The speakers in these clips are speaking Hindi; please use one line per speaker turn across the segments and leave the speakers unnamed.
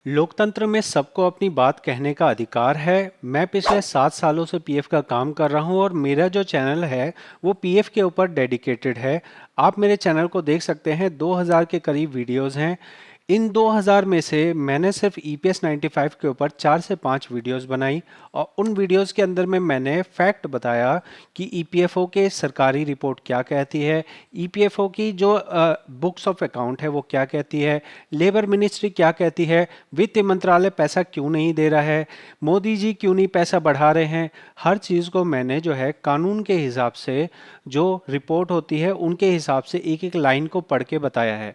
लोकतंत्र में सबको अपनी बात कहने का अधिकार है। मैं पिछले 7 सालों से पीएफ का काम कर रहा हूं और मेरा जो चैनल है वो पीएफ के ऊपर डेडिकेटेड है। आप मेरे चैनल को देख सकते हैं, 2000 के करीब वीडियोस हैं। इन 2000 में से मैंने सिर्फ ईपीएस 95 के ऊपर 4 से 5 वीडियोस बनाई और उन वीडियोस के अंदर में मैंने फैक्ट बताया कि ईपीएफओ के सरकारी रिपोर्ट क्या कहती है, ईपीएफओ की जो बुक्स ऑफ अकाउंट है वो क्या कहती है, लेबर मिनिस्ट्री क्या कहती है, वित्त मंत्रालय पैसा क्यों नहीं दे रहा है, मोदी जी क्यों नहीं पैसा बढ़ा रहे हैं। हर चीज़ को मैंने जो है कानून के हिसाब से, जो रिपोर्ट होती है उनके हिसाब से एक एक लाइन को पढ़ के बताया है।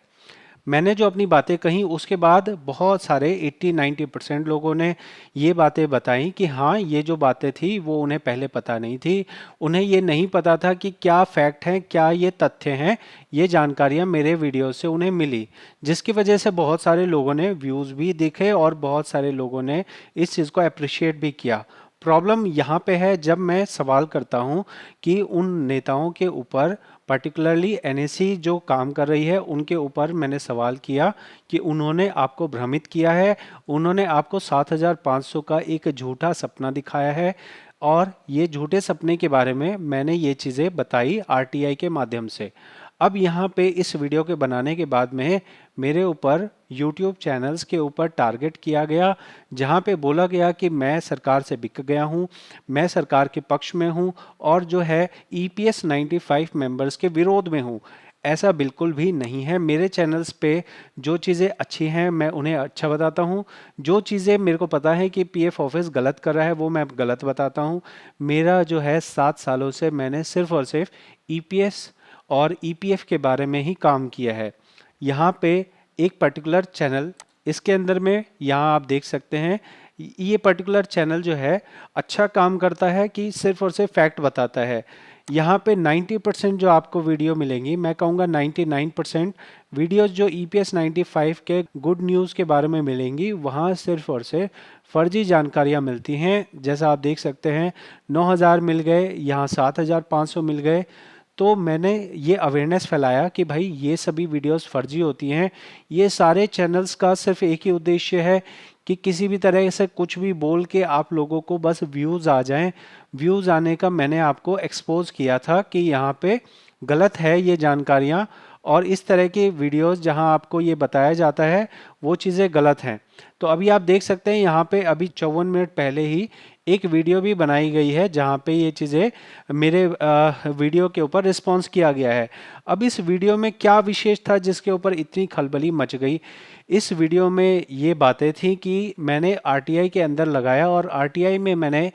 मैंने जो अपनी बातें कही उसके बाद बहुत सारे 80-90% लोगों ने ये बातें बताई कि हाँ, ये जो बातें थी वो उन्हें पहले पता नहीं थी। उन्हें ये नहीं पता था कि क्या फैक्ट हैं, क्या ये तथ्य हैं। ये जानकारियाँ मेरे वीडियो से उन्हें मिली, जिसकी वजह से बहुत सारे लोगों ने व्यूज़ भी दिखे और बहुत सारे लोगों ने इस चीज़ को अप्रिशिएट भी किया। प्रॉब्लम यहाँ पे है जब मैं सवाल करता हूँ कि उन नेताओं के ऊपर, पर्टिकुलरली एनएससी जो काम कर रही है उनके ऊपर मैंने सवाल किया कि उन्होंने आपको भ्रमित किया है, उन्होंने आपको 7500 का एक झूठा सपना दिखाया है। और ये झूठे सपने के बारे में मैंने ये चीज़ें बताई आरटीआई के माध्यम से। अब यहाँ पे इस वीडियो के बनाने के बाद में मेरे ऊपर यूट्यूब चैनल्स के ऊपर टारगेट किया गया, जहाँ पे बोला गया कि मैं सरकार से बिक गया हूँ, मैं सरकार के पक्ष में हूँ और जो है ईपीएस 95 मेंबर्स के विरोध में हूँ। ऐसा बिल्कुल भी नहीं है। मेरे चैनल्स पे जो चीज़ें अच्छी हैं मैं उन्हें अच्छा बताता हूँ, जो चीज़ें मेरे को पता है कि पीएफ ऑफिस गलत कर रहा है वो मैं गलत बताता हूँ। मेरा जो है 7 सालों से मैंने सिर्फ और सिर्फ ईपीएस और ईपीएफ के बारे में ही काम किया है। यहाँ पे एक पर्टिकुलर चैनल, इसके अंदर में यहाँ आप देख सकते हैं, ये पर्टिकुलर चैनल जो है अच्छा काम करता है कि सिर्फ और सिर्फ फैक्ट बताता है। यहाँ पे 90% जो आपको वीडियो मिलेंगी, मैं कहूँगा 99% वीडियोस जो ईपीएस 95 के गुड न्यूज़ के बारे में मिलेंगी, वहाँ सिर्फ और सिर्फ फर्जी जानकारियाँ मिलती हैं। जैसा आप देख सकते हैं 9000 मिल गए, यहाँ 7500 मिल गए। तो मैंने ये अवेयरनेस फैलाया कि भाई ये सभी वीडियोस फर्जी होती हैं। ये सारे चैनल्स का सिर्फ एक ही उद्देश्य है कि किसी भी तरह से कुछ भी बोल के आप लोगों को बस व्यूज़ आ जाएं। व्यूज़ आने का मैंने आपको एक्सपोज किया था कि यहाँ पे गलत है ये जानकारियाँ, और इस तरह की वीडियोस जहां आपको ये बताया जाता है वो चीज़ें गलत हैं। तो अभी आप देख सकते हैं यहाँ पे अभी 54 मिनट पहले ही एक वीडियो भी बनाई गई है जहाँ पे ये चीज़ें मेरे वीडियो के ऊपर रिस्पॉन्स किया गया है। अब इस वीडियो में क्या विशेष था जिसके ऊपर इतनी खलबली मच गई? इस वीडियो में ये बातें थी कि मैंने आरटीआई के अंदर लगाया और आरटीआई में मैंने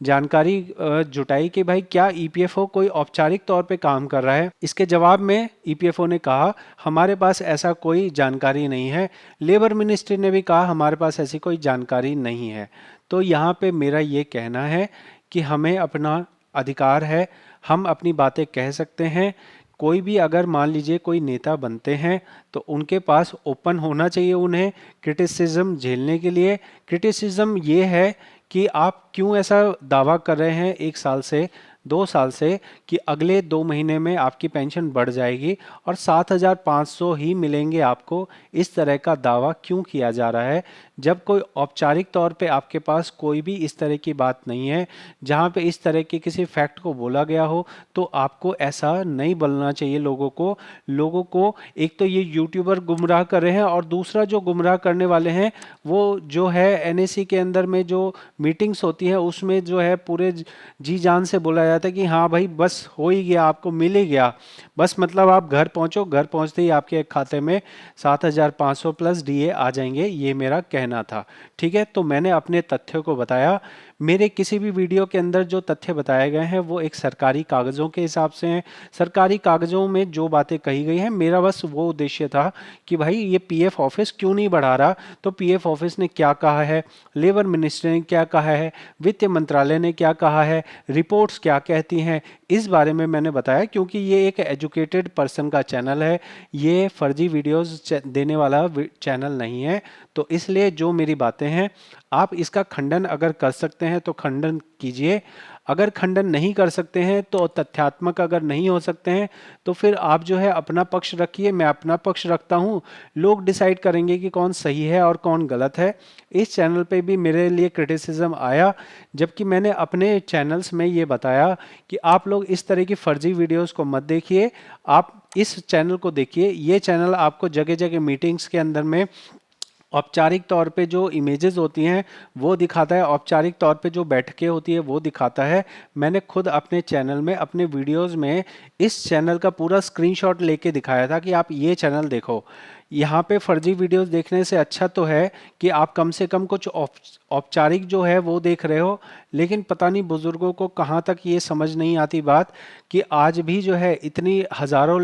जानकारी जुटाई कि भाई क्या ईपीएफओ कोई औपचारिक तौर पे काम कर रहा है। इसके जवाब में ईपीएफओ ने कहा हमारे पास ऐसा कोई जानकारी नहीं है। लेबर मिनिस्ट्री ने भी कहा हमारे पास ऐसी कोई जानकारी नहीं है। तो यहाँ पे मेरा ये कहना है कि हमें अपना अधिकार है, हम अपनी बातें कह सकते हैं। कोई भी अगर मान लीजिए कोई नेता बनते हैं तो उनके पास ओपन होना चाहिए उन्हें क्रिटिसिज्म झेलने के लिए। क्रिटिसिज्म ये है कि आप क्यों ऐसा दावा कर रहे हैं 1 साल से 2 साल से कि अगले 2 महीने में आपकी पेंशन बढ़ जाएगी और 7500 ही मिलेंगे आपको। इस तरह का दावा क्यों किया जा रहा है जब कोई औपचारिक तौर पे आपके पास कोई भी इस तरह की बात नहीं है जहां पे इस तरह के किसी फैक्ट को बोला गया हो। तो आपको ऐसा नहीं बोलना चाहिए लोगों को। एक तो ये यूट्यूबर गुमराह कर रहे हैं और दूसरा जो गुमराह करने वाले हैं वो जो है एनएससी के अंदर में जो मीटिंग्स होती है उसमें जो है पूरे जी जान से बोला जाता है कि हाँ भाई बस हो ही गया, आपको मिल ही गया। बस मतलब आप घर पहुंचो, घर पहुंचते ही आपके खाते में 7500 प्लस डीए आ जाएंगे, ये मेरा कहना था। ठीक है, तो मैंने अपने तथ्यों को बताया। मेरे किसी भी वीडियो के अंदर जो तथ्य बताए गए हैं वो एक सरकारी कागज़ों के हिसाब से हैं। सरकारी कागज़ों में जो बातें कही गई हैं, मेरा बस वो उद्देश्य था कि भाई ये पीएफ ऑफिस क्यों नहीं बढ़ा रहा, तो पीएफ ऑफिस ने क्या कहा है, लेबर मिनिस्ट्री ने क्या कहा है, वित्त मंत्रालय ने क्या कहा है, रिपोर्ट्स क्या कहती हैं, इस बारे में मैंने बताया। क्योंकि ये एक एजुकेटेड पर्सन का चैनल है, ये फर्जी वीडियोस देने वाला चैनल नहीं है। तो इसलिए जो मेरी बातें हैं, आप इसका खंडन अगर कर सकते हैं तो खंडन कीजिए, अगर खंडन नहीं कर सकते हैं तो तथ्यात्मक अगर नहीं हो सकते हैं तो फिर आप जो है अपना पक्ष रखिए, मैं अपना पक्ष रखता हूँ। लोग डिसाइड करेंगे कि कौन सही है और कौन गलत है। इस चैनल पे भी मेरे लिए क्रिटिसिज्म आया, जबकि मैंने अपने चैनल्स में ये बताया कि आप लोग इस तरह की फर्जी वीडियोस को मत देखिए, आप इस चैनल को देखिए। ये चैनल आपको जगह जगह मीटिंग्स के अंदर में औपचारिक तौर पे जो इमेजेस होती हैं वो दिखाता है, औपचारिक तौर पे जो बैठकें होती है वो दिखाता है। मैंने खुद अपने चैनल में, अपने वीडियोस में इस चैनल का पूरा स्क्रीनशॉट लेके दिखाया था कि आप ये चैनल देखो। यहाँ पे फर्जी वीडियोस देखने से अच्छा तो है कि आप कम से कम कुछ औपचारिक जो है वो देख रहे हो। लेकिन पता नहीं बुजुर्गों को कहाँ तक ये समझ नहीं आती बात कि आज भी जो है इतनी हजारों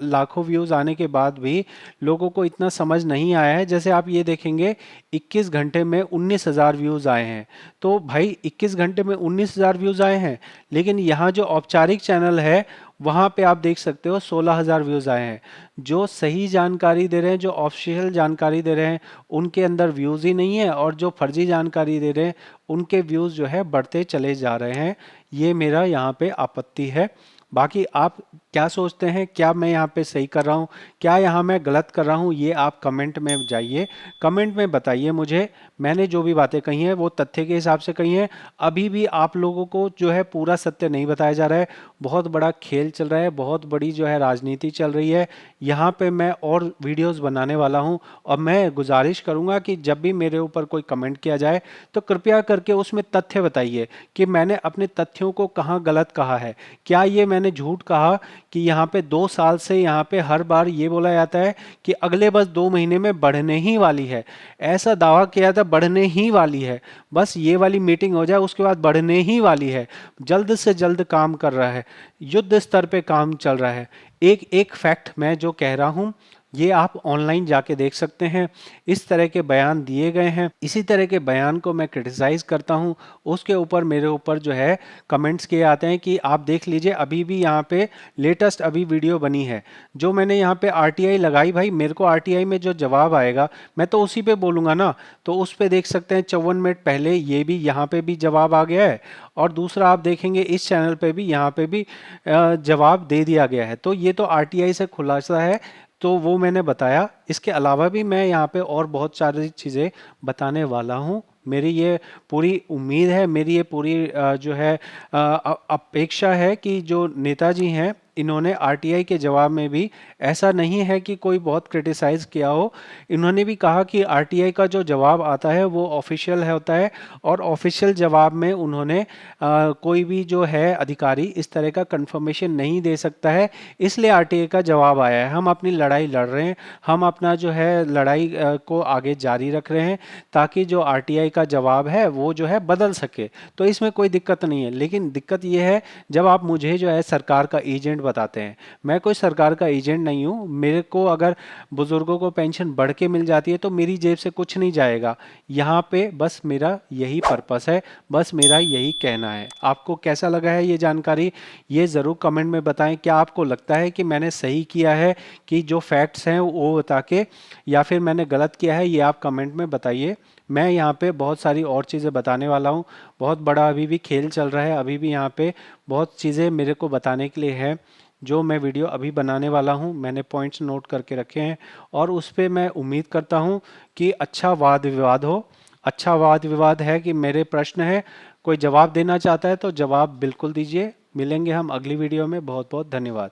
लाखों व्यूज आने के बाद भी लोगों को इतना समझ नहीं आया है। जैसे आप ये देखेंगे 21 घंटे में 19,000 व्यूज आए हैं, तो भाई 21 घंटे में 19,000 व्यूज आए हैं, लेकिन यहाँ जो औपचारिक चैनल है वहाँ पे आप देख सकते हो 16,000 व्यूज आए हैं। जो सही जानकारी दे रहे हैं, जो ऑफिशियल जानकारी दे रहे हैं, उनके अंदर व्यूज ही नहीं है, और जो फर्जी जानकारी दे रहे हैं उनके व्यूज जो है बढ़ते चले जा रहे हैं। ये मेरा यहाँ पे आपत्ति है। बाकी आप क्या सोचते हैं, क्या मैं यहाँ पे सही कर रहा हूँ, क्या यहाँ मैं गलत कर रहा हूँ, ये आप कमेंट में जाइए, कमेंट में बताइए मुझे। मैंने जो भी बातें कही हैं वो तथ्य के हिसाब से कही हैं। अभी भी आप लोगों को जो है पूरा सत्य नहीं बताया जा रहा है। बहुत बड़ा खेल चल रहा है, बहुत बड़ी जो है राजनीति चल रही है। यहाँ पे मैं और वीडियोस बनाने वाला हूँ, और मैं गुजारिश करूँगा कि जब भी मेरे ऊपर कोई कमेंट किया जाए तो कृपया करके उसमें तथ्य बताइए कि मैंने अपने तथ्यों को कहाँ गलत कहा है। क्या ये मैंने झूठ कहा कि यहाँ पे 2 साल से यहाँ पे हर बार ये बोला जाता है कि अगले बस 2 महीने में बढ़ने ही वाली है, ऐसा दावा किया था बढ़ने ही वाली है, बस ये वाली मीटिंग हो जाए उसके बाद बढ़ने ही वाली है, जल्द से जल्द काम कर रहा है, युद्ध स्तर पे काम चल रहा है। एक एक फैक्ट मैं जो कह रहा हूँ ये आप ऑनलाइन जाके देख सकते हैं। इस तरह के बयान दिए गए हैं, इसी तरह के बयान को मैं क्रिटिसाइज करता हूं, उसके ऊपर मेरे ऊपर जो है कमेंट्स किए आते हैं कि आप देख लीजिए अभी भी यहाँ पे लेटेस्ट अभी वीडियो बनी है जो मैंने यहाँ पे आरटीआई लगाई। भाई मेरे को आरटीआई में जो जवाब आएगा मैं तो उसी पे बोलूँगा ना, तो उस पे देख सकते हैं 54 मिनट पहले ये भी यहाँ पे भी जवाब आ गया है, और दूसरा आप देखेंगे इस चैनल पे भी यहाँ पे भी जवाब दे दिया गया है। तो ये तो आरटीआई से खुलासा है, तो वो मैंने बताया। इसके अलावा भी मैं यहाँ पे और बहुत सारी चीज़ें बताने वाला हूँ। मेरी ये पूरी उम्मीद है, मेरी ये पूरी जो है अपेक्षा है कि जो नेताजी हैं इन्होंने आरटीआई के जवाब में भी, ऐसा नहीं है कि कोई बहुत क्रिटिसाइज किया हो, इन्होंने भी कहा कि आरटीआई का जो जवाब आता है वो ऑफिशियल है होता है, और ऑफिशियल जवाब में उन्होंने कोई भी जो है अधिकारी इस तरह का कंफर्मेशन नहीं दे सकता है, इसलिए आरटीआई का जवाब आया है। हम अपनी लड़ाई लड़ रहे हैं, हम अपना जो है लड़ाई को आगे जारी रख रहे हैं ताकि जो आरटीआई का जवाब है वो जो है बदल सके। तो इसमें कोई दिक्कत नहीं है, लेकिन दिक्कत ये है जब आप मुझे जो है सरकार का एजेंट बताते हैं। मैं कोई सरकार का एजेंट नहीं हूँ। मेरे को अगर बुजुर्गों को पेंशन बढ़ के मिल जाती है तो मेरी जेब से कुछ नहीं जाएगा। यहाँ पे बस मेरा यही पर्पस है, बस मेरा यही कहना है। आपको कैसा लगा है ये जानकारी, ये ज़रूर कमेंट में बताएं। क्या आपको लगता है कि मैंने सही किया है कि जो फैक्ट्स हैं वो बता के, या फिर मैंने गलत किया है, ये आप कमेंट में बताइए। मैं यहाँ पे बहुत सारी और चीज़ें बताने वाला हूँ। बहुत बड़ा अभी भी खेल चल रहा है, अभी भी यहाँ पे बहुत चीज़ें मेरे को बताने के लिए है जो मैं वीडियो अभी बनाने वाला हूँ। मैंने पॉइंट्स नोट करके रखे हैं, और उस पर मैं उम्मीद करता हूँ कि अच्छा वाद विवाद हो। अच्छा वाद विवाद है कि मेरे प्रश्न है, कोई जवाब देना चाहता है तो जवाब बिल्कुल दीजिए। मिलेंगे हम अगली वीडियो में। बहुत बहुत धन्यवाद।